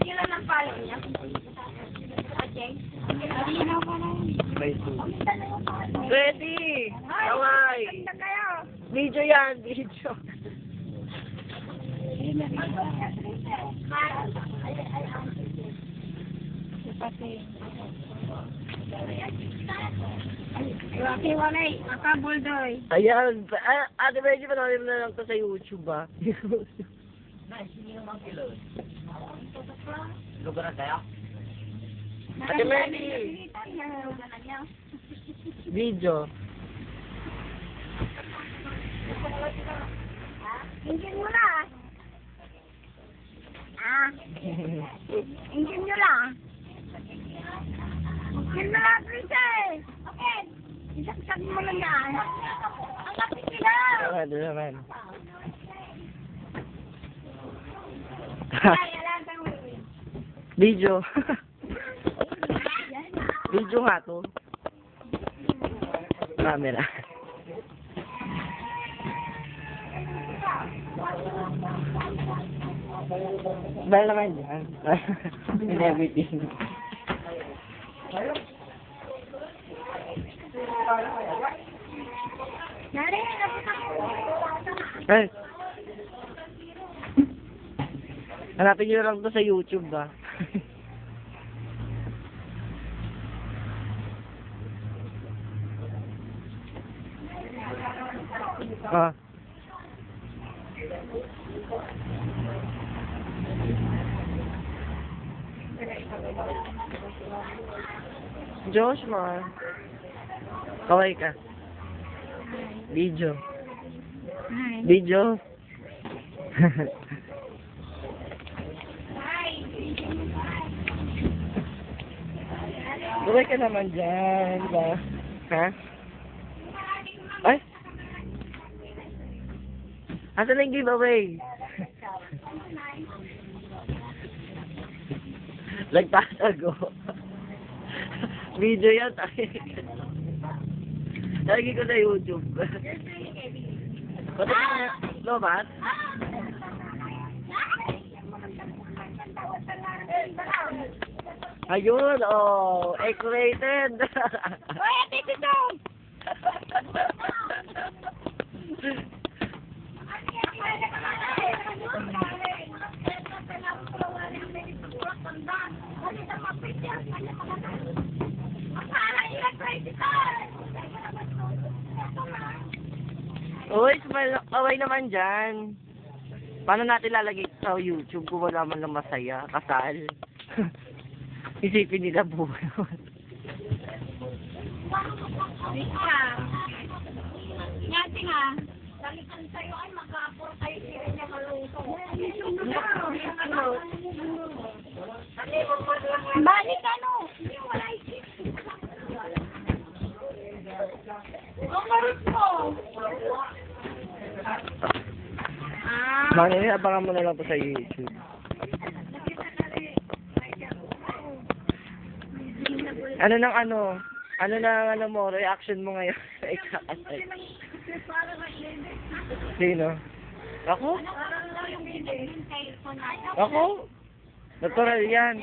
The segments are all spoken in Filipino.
Sila ng follow niya. Okay. Ready! Away! Video yan, video. Rocky Walay, Aka Buldoy. Ayan. Ate Reggie, panorin na lang to sa YouTube, ah. Lugar na tayo? Ate Reggie! Video. Ingin mo na. Ingin nyo lang. Ingin mo lang, Trisha. Okay. Isaksak mo lang yan. Ang lapit nila. Ano naman? Ay, alam ka mo. Video. Video nga to. Camera. Dahil naman dyan. In everything. Nari, lapit ako. Ay. Hanapin nyo lang to sa YouTube, ba? Ah. Joshua. Kaway ka. Video. Hi. Video. Kaway ka naman dyan, ba? Ha? Ay? Asan na yung giveaway? Nagtatago. Video yan, tayo. Lagi ko sa YouTube. Pati na, lobat? Ayun, oh, X-rated. Oy, ate, ito. Uy, away naman dyan. Paano natin lalagay sa YouTube kung wala man lang masaya? Kasal. Isipin nila buhay. Ngati nga, salitan sa'yo ay mag-aapor kayo sila niya maluto. Balik ano? Hindi wala isip. Ang marit mo. Mangin, abangan mo na lang po sa YouTube. Ano nang ano? Ano nang ano mo? Reaction mo ngayon sa ikakasal? Sino? Ako? Ako? Natural yan.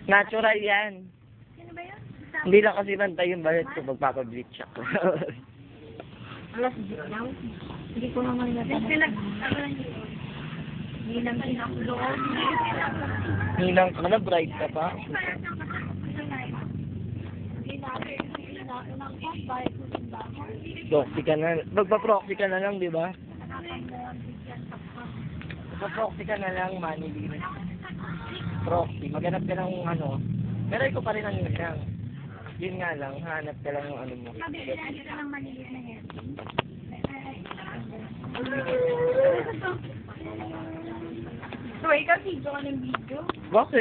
Natural yan. Sino ba yun? Hindi lang kasi bantay yung balit ko magpapableach ako. Alas 10 lang. Hindi ko naman natin. Hindi lang pinakulong. Hinang ka na, bright ka pa. Proxy ka na. Magpa-proxy ka na lang, di ba? Magpa-proxy ka na lang, money. Proxy. Maghanap ka ng ano. Pero ikaw pa rin ang isang. Yun nga lang, hanap ka lang ng ano mo. Mabili na kita ng maliit na yan. So, ikaw video ka ng video? Bakit?